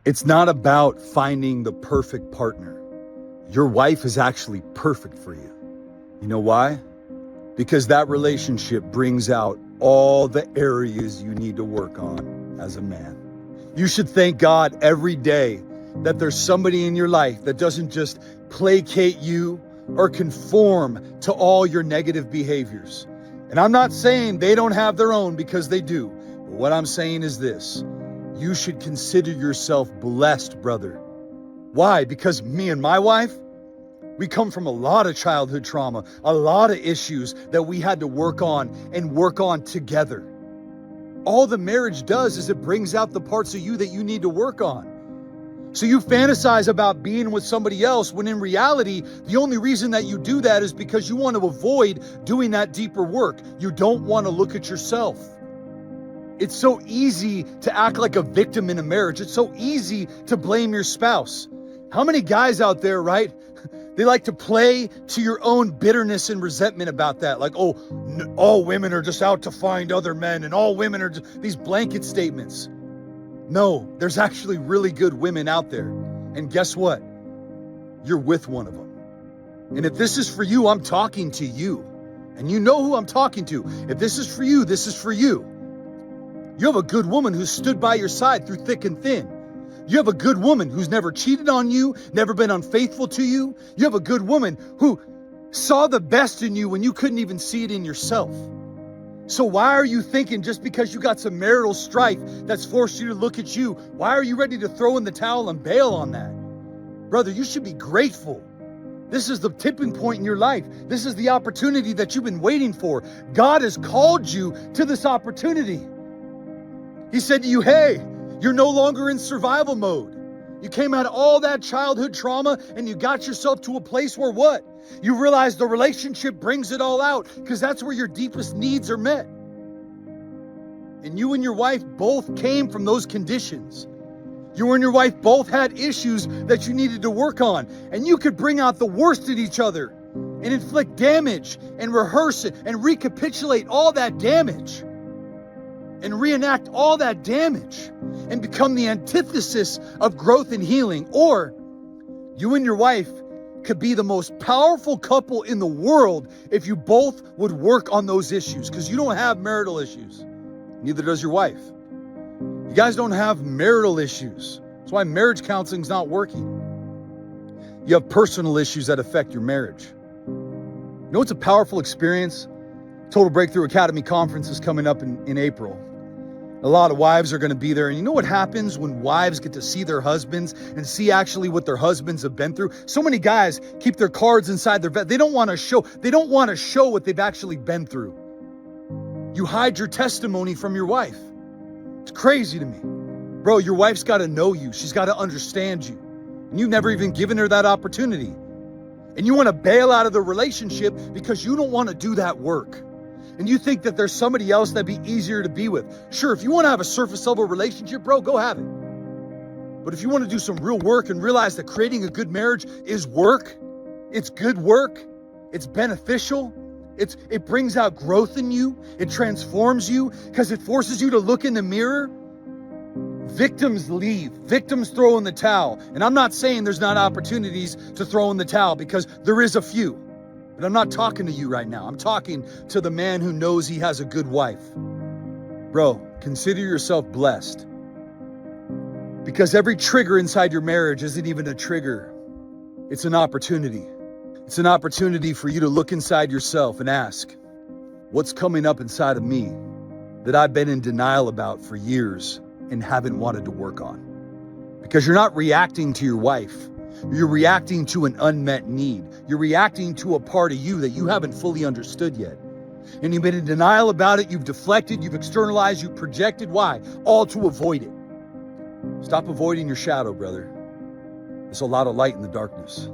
It's not about finding the perfect partner. Your wife is actually perfect for you. You know why? Because that relationship brings out all the areas you need to work on as a man. You should thank God every day that there's somebody in your life that doesn't just placate you or conform to all your negative behaviors. And I'm not saying they don't have their own, because they do. But what I'm saying is this: you should consider yourself blessed, brother. Why? Because me and my wife, we come from a lot of childhood trauma, a lot of issues that we had to work on and work on together. All the marriage does is it brings out the parts of you that you need to work on. So you fantasize about being with somebody else when in reality, the only reason that you do that is because you want to avoid doing that deeper work. You don't want to look at yourself. It's so easy to act like a victim in a marriage. It's so easy to blame your spouse. How many guys out there, right? They like to play to your own bitterness and resentment about that. Like, oh, all women are just out to find other men, and all women are just, these blanket statements. No, there's actually really good women out there. And guess what? You're with one of them. And if this is for you, I'm talking to you. And you know who I'm talking to. If this is for you, this is for you. You have a good woman who stood by your side through thick and thin. You have a good woman who's never cheated on you, never been unfaithful to you. You have a good woman who saw the best in you when you couldn't even see it in yourself. So why are you thinking just because you got some marital strife that's forced you to look at you, why are you ready to throw in the towel and bail on that? Brother, you should be grateful. This is the tipping point in your life. This is the opportunity that you've been waiting for. God has called you to this opportunity. He said to you, hey, you're no longer in survival mode. You came out of all that childhood trauma and you got yourself to a place where what? You realize the relationship brings it all out, because that's where your deepest needs are met. And you and your wife both came from those conditions. You and your wife both had issues that you needed to work on, and you could bring out the worst in each other and inflict damage and rehearse it and recapitulate all that damage and reenact all that damage and become the antithesis of growth and healing. Or you and your wife could be the most powerful couple in the world if you both would work on those issues, because you don't have marital issues. Neither does your wife. You guys don't have marital issues. That's why marriage counseling's not working. You have personal issues that affect your marriage. You know what's a powerful experience? Total Breakthrough Academy conference is coming up in April. A lot of wives are going to be there. And you know what happens when wives get to see their husbands and see actually what their husbands have been through? So many guys keep their cards inside their vest. They don't want to show what they've actually been through. You hide your testimony from your wife. It's crazy to me. Bro, your wife's got to know you. She's got to understand you. And you've never even given her that opportunity. And you want to bail out of the relationship because you don't want to do that work. And you think that there's somebody else that'd be easier to be with. Sure, if you want to have a surface level relationship, bro, go have it. But if you want to do some real work and realize that creating a good marriage is work, it's good work, it's beneficial, it brings out growth in you, it transforms you because it forces you to look in the mirror. Victims leave, victims throw in the towel. And I'm not saying there's not opportunities to throw in the towel, because there is a few. But I'm not talking to you right now. I'm talking to the man who knows he has a good wife. Bro, consider yourself blessed. Because every trigger inside your marriage isn't even a trigger. It's an opportunity. It's an opportunity for you to look inside yourself and ask, what's coming up inside of me that I've been in denial about for years and haven't wanted to work on? Because you're not reacting to your wife. You're reacting to an unmet need. You're reacting to a part of you that you haven't fully understood yet. And you've been in denial about it. You've deflected, you've externalized, you've projected. Why? All to avoid it. Stop avoiding your shadow, brother. There's a lot of light in the darkness.